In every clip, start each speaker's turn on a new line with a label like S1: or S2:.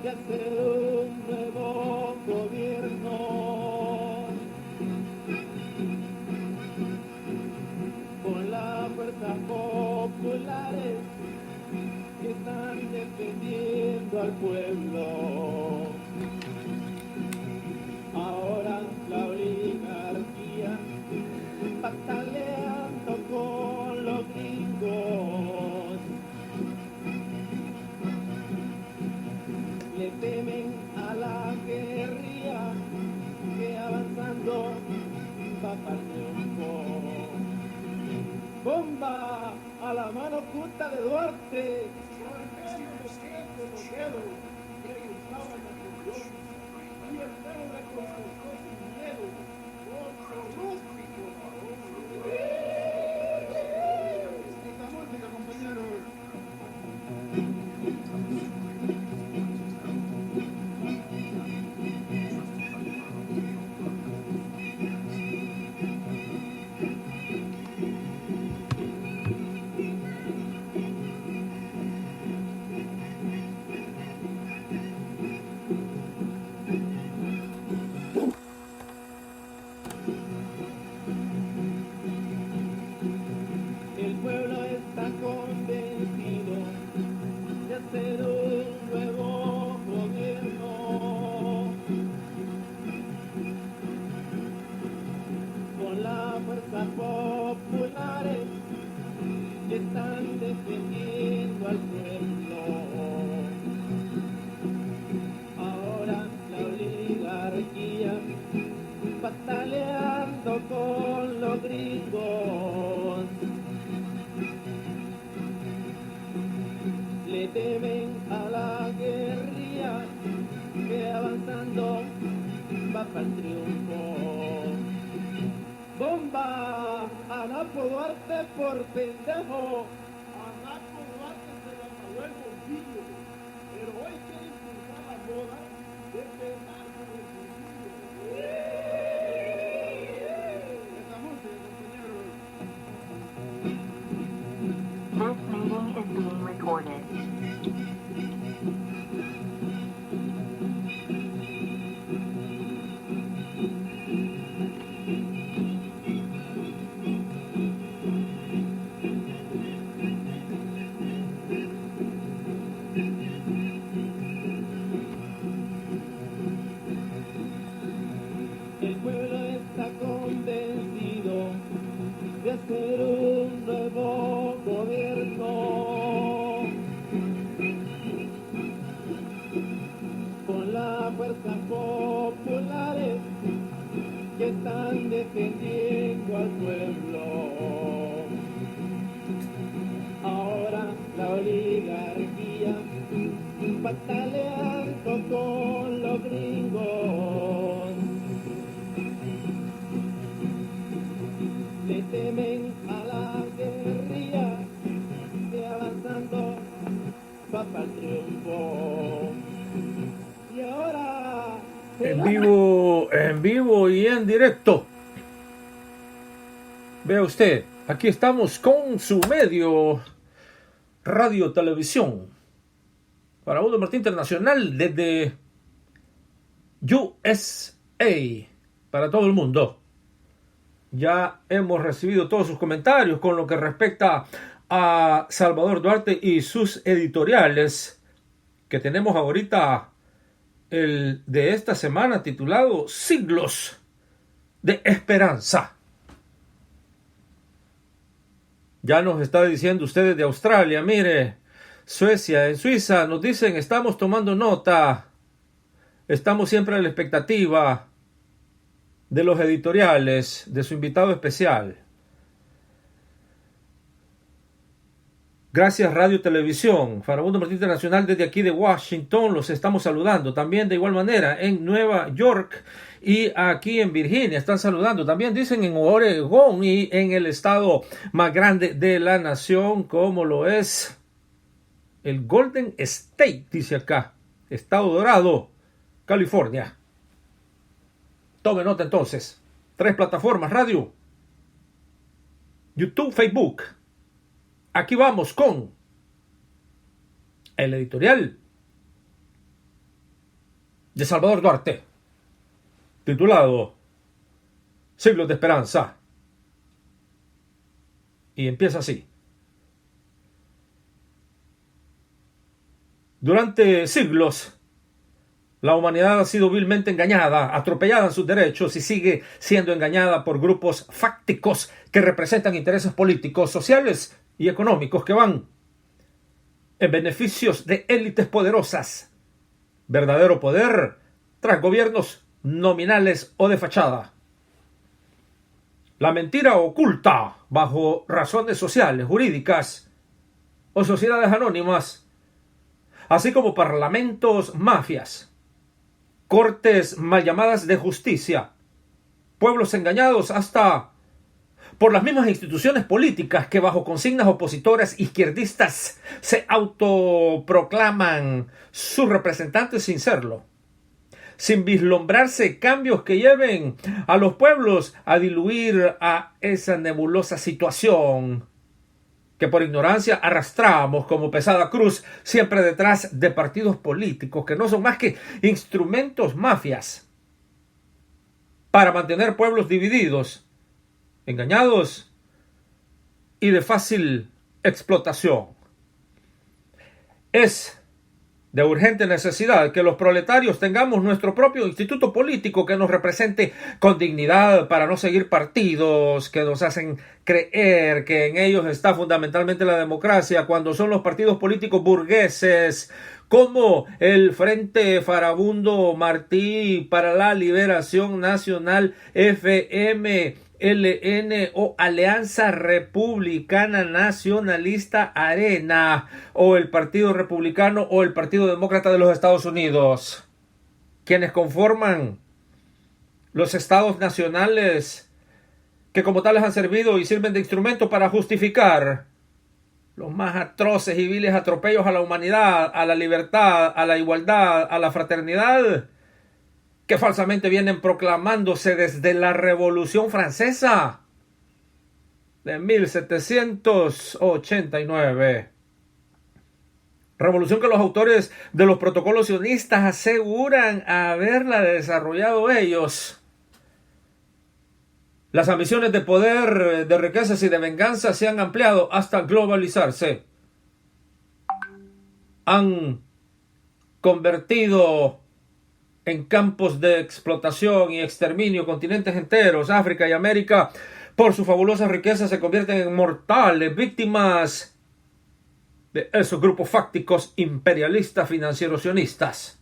S1: de hacer un nuevo gobierno. Con las fuerzas populares que están defendiendo al pueblo. Ahora la oligarquía pataleando con los gringos. Le temen a la guerrilla que avanzando va para el triunfo. ¡Bomba! A la mano oculta de Duarte. Y el perro le contestó sin miedo. Esta música, compañeros. El pueblo está convencido de hacer un nuevo gobierno con las fuerzas populares que están defendiendo al pueblo. Ahora la oligarquía pataleando con los gringos. Le temen a la guerrilla que avanzando va para el triunfo. ¡Bomba! A Napo Duarte por pendejo. A Napo Duarte se le apagó el bombillo, pero hoy quiere impulsar la moda de pegarse del bombillo. Esa música, compañeros.
S2: This meeting is being recorded.
S1: El pueblo está convencido de hacer un nuevo gobierno con las fuerzas populares que están defendiendo al pueblo. Ahora la oligarquía pataleando con los gringos. Le temen a la guerrilla que avanzando va para el triunfo. Y ahora
S3: En vivo y en directo. Vea usted, aquí estamos con su medio radio televisión para Udo Martí Internacional desde USA para todo el mundo. Ya hemos recibido todos sus comentarios con lo que respecta a Salvador Duarte y sus editoriales, que tenemos ahorita el de esta semana titulado Siglos de Esperanza. Ya nos está diciendo ustedes de Australia, mire, Suecia, en Suiza nos dicen, estamos tomando nota, estamos siempre a la expectativa de los editoriales de su invitado especial. Gracias Radio Televisión, Farabundo Martí Internacional desde aquí de Washington, los estamos saludando. También de igual manera en Nueva York y aquí en Virginia están saludando. También dicen en Oregón y en el estado más grande de la nación, como lo es el Golden State, dice acá, Estado Dorado, California. Tome nota entonces. 3 plataformas, radio, YouTube, Facebook. Aquí vamos con el editorial de Salvador Duarte, titulado Siglos de Esperanza. Y empieza así. Durante siglos, la humanidad ha sido vilmente engañada, atropellada en sus derechos y sigue siendo engañada por grupos fácticos que representan intereses políticos, sociales y económicos que van en beneficios de élites poderosas. Verdadero poder tras gobiernos nominales o de fachada. La mentira oculta bajo razones sociales, jurídicas o sociedades anónimas, así como parlamentos mafias, cortes mal llamadas de justicia, pueblos engañados hasta por las mismas instituciones políticas que bajo consignas opositoras izquierdistas se autoproclaman sus representantes sin serlo, sin vislumbrarse cambios que lleven a los pueblos a diluir a esa nebulosa situación que por ignorancia arrastramos como pesada cruz siempre detrás de partidos políticos que no son más que instrumentos mafias para mantener pueblos divididos, engañados y de fácil explotación. Es de urgente necesidad que los proletarios tengamos nuestro propio instituto político que nos represente con dignidad para no seguir partidos que nos hacen creer que en ellos está fundamentalmente la democracia cuando son los partidos políticos burgueses como el Frente Farabundo Martí para la Liberación Nacional FMLN o Alianza Republicana Nacionalista Arena o el Partido Republicano o el Partido Demócrata de los Estados Unidos, quienes conforman los estados nacionales que como tales han servido y sirven de instrumento para justificar los más atroces y viles atropellos a la humanidad, a la libertad, a la igualdad, a la fraternidad, que falsamente vienen proclamándose desde la Revolución Francesa de 1789. Revolución que los autores de los protocolos sionistas aseguran haberla desarrollado ellos. Las ambiciones de poder, de riquezas y de venganza se han ampliado hasta globalizarse. Han convertido en campos de explotación y exterminio continentes enteros. África y América, por sus fabulosas riquezas, se convierten en mortales víctimas de esos grupos fácticos imperialistas financieros sionistas.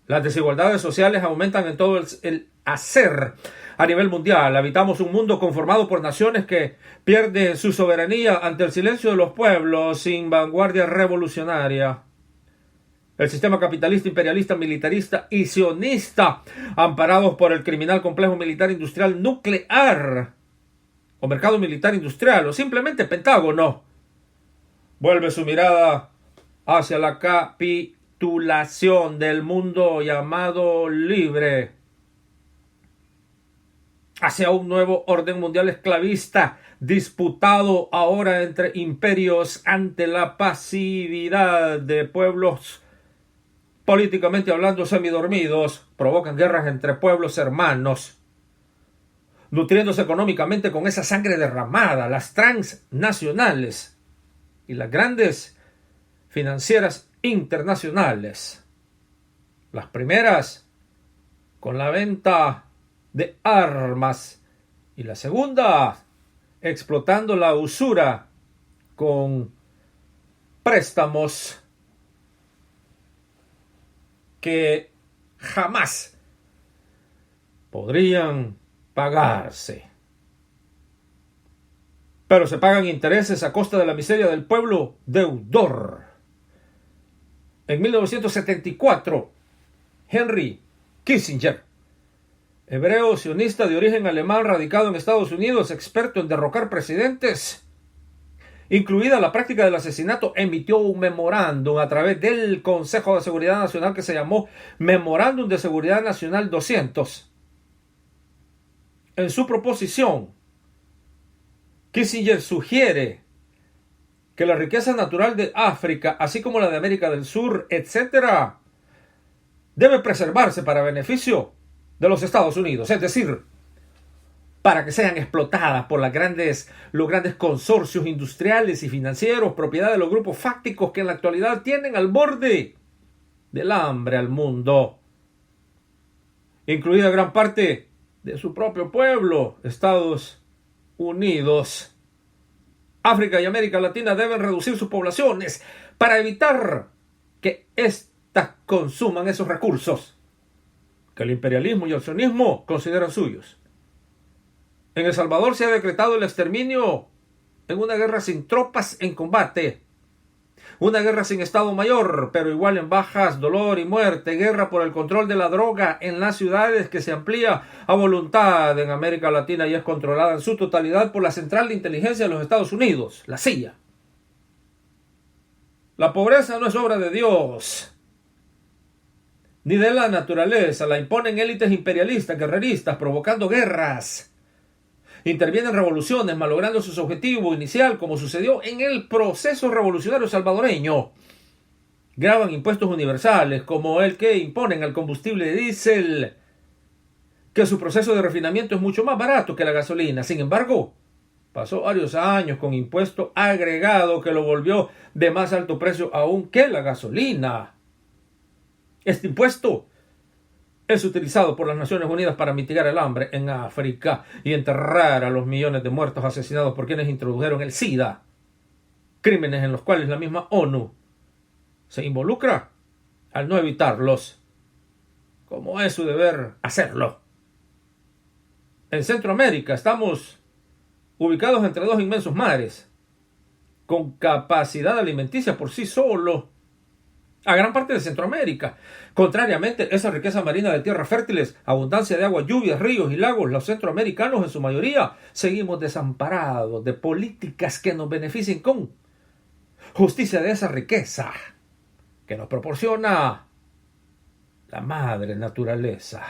S3: Las desigualdades sociales aumentan en todo el hacer a nivel mundial. Habitamos un mundo conformado por naciones que pierden su soberanía ante el silencio de los pueblos sin vanguardia revolucionaria. El sistema capitalista, imperialista, militarista y sionista, amparados por el criminal complejo militar industrial nuclear, o mercado militar industrial, o simplemente Pentágono, vuelve su mirada hacia la capitulación del mundo llamado libre, hacia un nuevo orden mundial esclavista, disputado ahora entre imperios ante la pasividad de pueblos políticamente hablando semidormidos, provocan guerras entre pueblos hermanos, nutriéndose económicamente con esa sangre derramada, las transnacionales y las grandes financieras internacionales. Las primeras con la venta de armas y la segunda explotando la usura con préstamos que jamás podrían pagarse. Pero se pagan intereses a costa de la miseria del pueblo deudor. En 1974, Henry Kissinger, hebreo sionista de origen alemán radicado en Estados Unidos, experto en derrocar presidentes, incluida la práctica del asesinato, emitió un memorándum a través del Consejo de Seguridad Nacional que se llamó Memorándum de Seguridad Nacional 200. En su proposición, Kissinger sugiere que la riqueza natural de África, así como la de América del Sur, etc., debe preservarse para beneficio de los Estados Unidos, es decir, para que sean explotadas por los grandes consorcios industriales y financieros, propiedad de los grupos fácticos que en la actualidad tienen al borde del hambre al mundo, incluida gran parte de su propio pueblo, Estados Unidos. África y América Latina deben reducir sus poblaciones para evitar que éstas consuman esos recursos que el imperialismo y el sionismo consideran suyos. En El Salvador se ha decretado el exterminio en una guerra sin tropas en combate, una guerra sin Estado Mayor, pero igual en bajas, dolor y muerte, guerra por el control de la droga en las ciudades que se amplía a voluntad en América Latina y es controlada en su totalidad por la Central de Inteligencia de los Estados Unidos, la CIA. La pobreza no es obra de Dios, ni de la naturaleza, la imponen élites imperialistas, guerreristas, provocando guerras. Intervienen revoluciones, malogrando su objetivo inicial, como sucedió en el proceso revolucionario salvadoreño. Graban impuestos universales, como el que imponen al combustible de diésel, que su proceso de refinamiento es mucho más barato que la gasolina. Sin embargo, pasó varios años con impuesto agregado que lo volvió de más alto precio aún que la gasolina. Este impuesto es utilizado por las Naciones Unidas para mitigar el hambre en África y enterrar a los millones de muertos asesinados por quienes introdujeron el SIDA, crímenes en los cuales la misma ONU se involucra al no evitarlos, como es su deber hacerlo. En Centroamérica estamos ubicados entre dos inmensos mares, con capacidad alimenticia por sí solo, a gran parte de Centroamérica. Contrariamente, esa riqueza marina de tierras fértiles, abundancia de agua, lluvias, ríos y lagos, los centroamericanos en su mayoría seguimos desamparados de políticas que nos beneficien con justicia de esa riqueza que nos proporciona la madre naturaleza.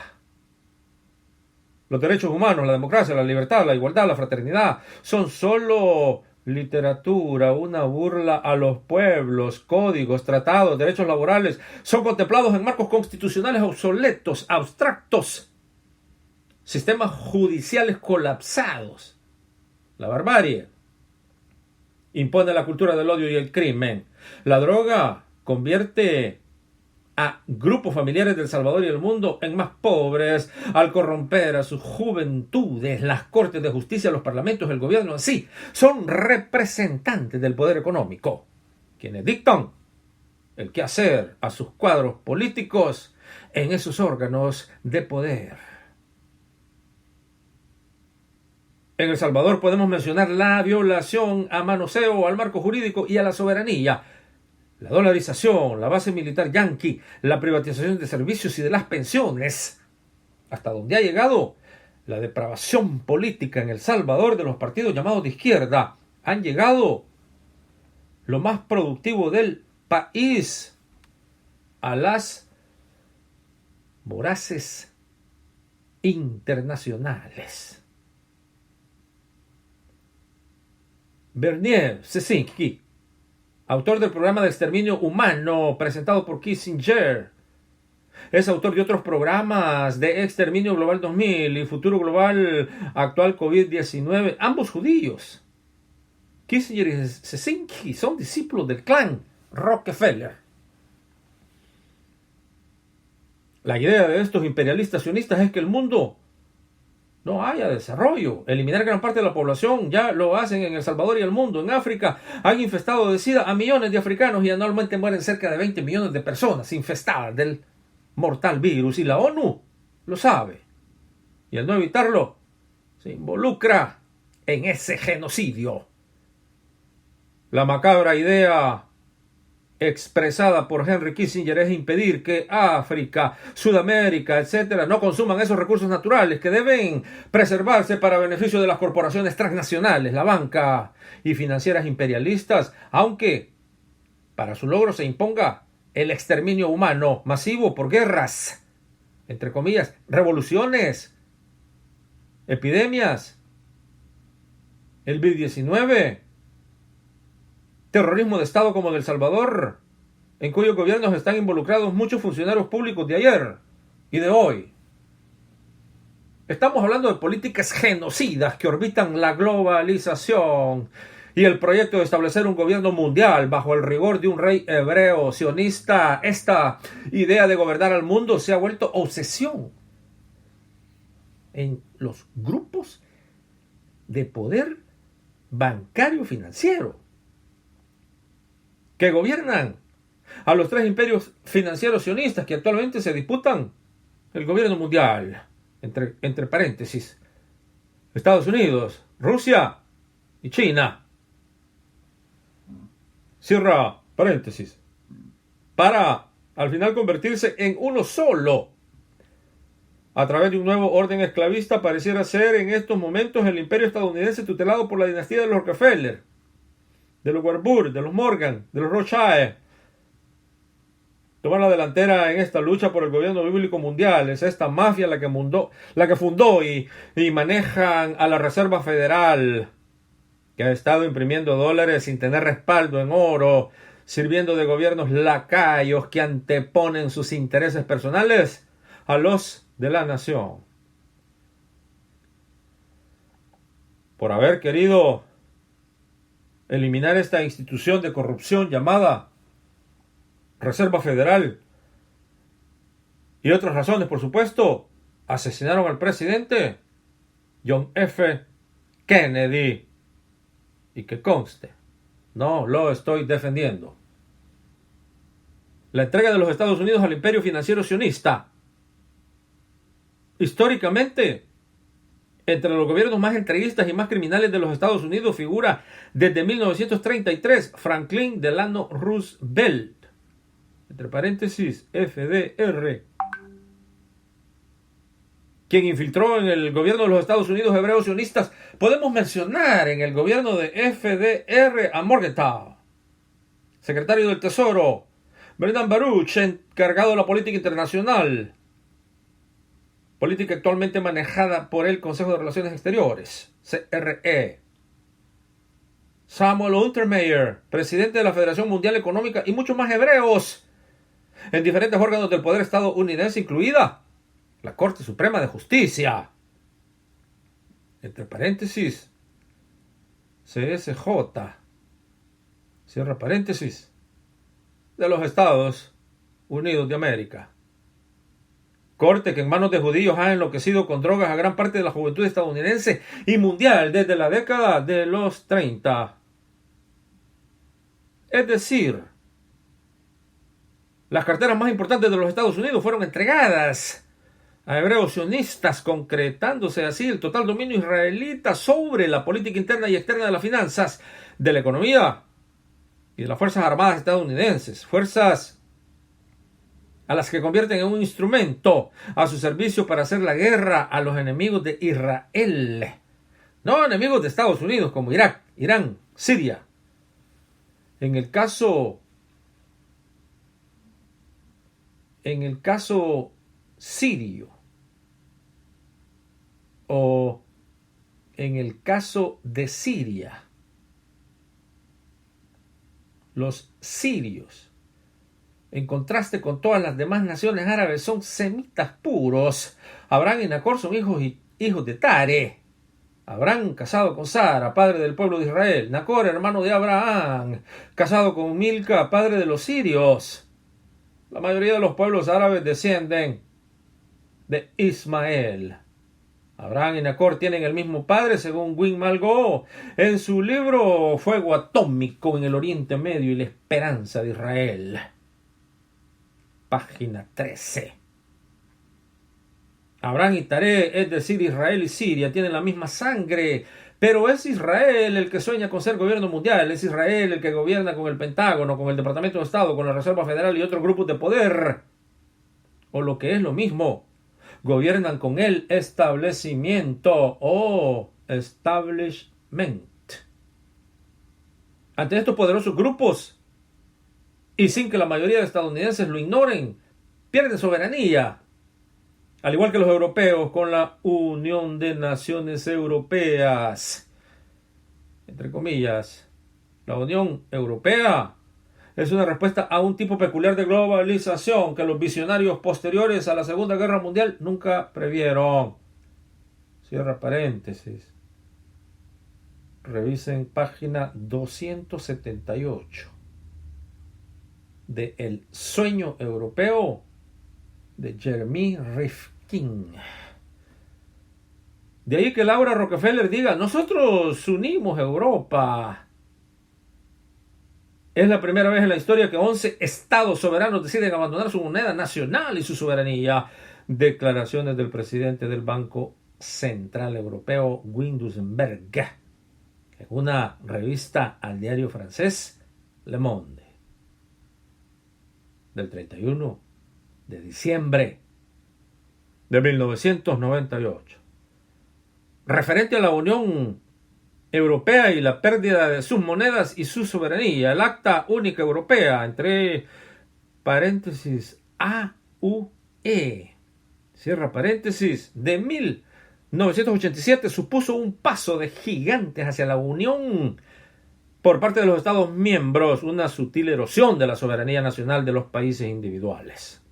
S3: Los derechos humanos, la democracia, la libertad, la igualdad, la fraternidad son solo literatura, una burla a los pueblos, códigos, tratados, derechos laborales, son contemplados en marcos constitucionales obsoletos, abstractos, sistemas judiciales colapsados. La barbarie impone la cultura del odio y el crimen. La droga convierte a grupos familiares del Salvador y el mundo en más pobres al corromper a sus juventudes. Las cortes de justicia, los parlamentos, el gobierno en sí son representantes del poder económico, quienes dictan el quehacer a sus cuadros políticos en esos órganos de poder. En El Salvador podemos mencionar la violación a manoseo al marco jurídico y a la soberanía, la dolarización, la base militar yanqui, la privatización de servicios y de las pensiones, hasta donde ha llegado la depravación política en El Salvador de los partidos llamados de izquierda. Han llegado lo más productivo del país a las voraces internacionales. Bernier Cesinski, autor del programa de exterminio humano presentado por Kissinger, es autor de otros programas de Exterminio Global 2000 y Futuro Global Actual COVID-19, ambos judíos. Kissinger y Cesinski son discípulos del clan Rockefeller. La idea de estos imperialistas sionistas es que el mundo no haya desarrollo, eliminar gran parte de la población. Ya lo hacen en El Salvador y el mundo. En África han infestado de SIDA a millones de africanos y anualmente mueren cerca de 20 millones de personas infestadas del mortal virus, y la ONU lo sabe, y al no evitarlo se involucra en ese genocidio. La macabra idea expresada por Henry Kissinger es impedir que África, Sudamérica, etcétera, no consuman esos recursos naturales que deben preservarse para beneficio de las corporaciones transnacionales, la banca y financieras imperialistas, aunque para su logro se imponga el exterminio humano masivo por guerras, entre comillas, revoluciones, epidemias, el COVID-19, terrorismo de Estado como en El Salvador, en cuyos gobiernos están involucrados muchos funcionarios públicos de ayer y de hoy. Estamos hablando de políticas genocidas que orbitan la globalización y el proyecto de establecer un gobierno mundial bajo el rigor de un rey hebreo sionista. Esta idea de gobernar al mundo se ha vuelto obsesión en los grupos de poder bancario financiero que gobiernan a los tres imperios financieros sionistas que actualmente se disputan el gobierno mundial, entre paréntesis, Estados Unidos, Rusia y China. Cierra paréntesis. Para al final convertirse en uno solo. A través de un nuevo orden esclavista pareciera ser en estos momentos el imperio estadounidense tutelado por la dinastía de los Rockefeller, de los Warburg, de los Morgan, de los Rothschild. Tomar la delantera en esta lucha por el gobierno bíblico mundial. Es esta mafia la que fundó y manejan a la Reserva Federal, que ha estado imprimiendo dólares sin tener respaldo en oro, sirviendo de gobiernos lacayos que anteponen sus intereses personales a los de la nación. Por haber querido eliminar esta institución de corrupción llamada Reserva Federal y otras razones, por supuesto, asesinaron al presidente John F. Kennedy. Y que conste, no lo estoy defendiendo. La entrega de los Estados Unidos al imperio financiero sionista. Históricamente, entre los gobiernos más entreguistas y más criminales de los Estados Unidos figura desde 1933 Franklin Delano Roosevelt, entre paréntesis FDR, quien infiltró en el gobierno de los Estados Unidos hebreos sionistas. Podemos mencionar en el gobierno de FDR a Morgenthau, secretario del Tesoro, Brendan Baruch, encargado de la política internacional, política actualmente manejada por el Consejo de Relaciones Exteriores, CRE, Samuel Untermyer, presidente de la Federación Mundial Económica, y muchos más hebreos en diferentes órganos del poder estadounidense, incluida la Corte Suprema de Justicia, entre paréntesis, CSJ, cierra paréntesis, de los Estados Unidos de América. Corte que en manos de judíos ha enloquecido con drogas a gran parte de la juventud estadounidense y mundial desde la década de los 30. Es decir, las carteras más importantes de los Estados Unidos fueron entregadas a hebreos sionistas, concretándose así el total dominio israelita sobre la política interna y externa de las finanzas, de la economía y de las Fuerzas Armadas estadounidenses, fuerzas a las que convierten en un instrumento a su servicio para hacer la guerra a los enemigos de Israel, no enemigos de Estados Unidos como Irak, Irán, Siria. En el caso sirio, o en el caso de Siria, los sirios, en contraste con todas las demás naciones árabes, son semitas puros. Abraham y Nacor son hijos de Tare. Abraham casado con Sara, padre del pueblo de Israel. Nacor, hermano de Abraham, casado con Milca, padre de los sirios. La mayoría de los pueblos árabes descienden de Ismael. Abraham y Nacor tienen el mismo padre, según Win Malgo en su libro Fuego Atómico en el Oriente Medio y la Esperanza de Israel. Página 13. Abraham y Taré, es decir, Israel y Siria, tienen la misma sangre, pero es Israel el que sueña con ser gobierno mundial, es Israel el que gobierna con el Pentágono, con el Departamento de Estado, con la Reserva Federal y otros grupos de poder. O lo que es lo mismo, gobiernan con el establecimiento o establishment. Ante estos poderosos grupos, y sin que la mayoría de estadounidenses lo ignoren, pierden soberanía. Al igual que los europeos con la Unión de Naciones Europeas. Entre comillas, la Unión Europea es una respuesta a un tipo peculiar de globalización que los visionarios posteriores a la Segunda Guerra Mundial nunca previeron. Cierra paréntesis. Revisen página 278 de El sueño europeo de Jeremy Rifkin. De ahí que Laura Rockefeller diga, nosotros unimos Europa. Es la primera vez en la historia que 11 estados soberanos deciden abandonar su moneda nacional y su soberanía. Declaraciones del presidente del Banco Central Europeo, Wim Duisenberg, en una revista al diario francés Le Monde, del 31 de diciembre de 1998. Referente a la Unión Europea y la pérdida de sus monedas y su soberanía, el Acta Única Europea, entre paréntesis AUE, cierra paréntesis, de 1987 supuso un paso de gigantes hacia la Unión por parte de los Estados miembros, una sutil erosión de la soberanía nacional de los países individuales.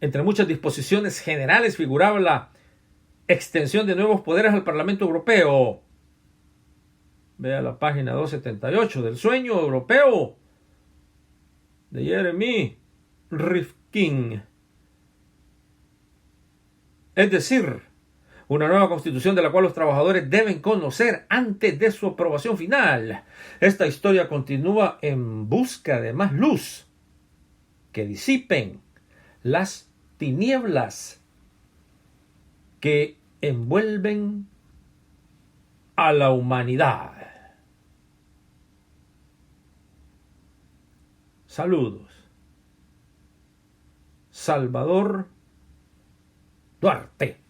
S3: Entre muchas disposiciones generales figuraba la extensión de nuevos poderes al Parlamento Europeo. Vea la página 278 del sueño europeo de Jeremy Rifkin. Es decir, una nueva constitución de la cual los trabajadores deben conocer antes de su aprobación final. Esta historia continúa en busca de más luz que disipen las tinieblas que envuelven a la humanidad. Saludos. Salvador Duarte.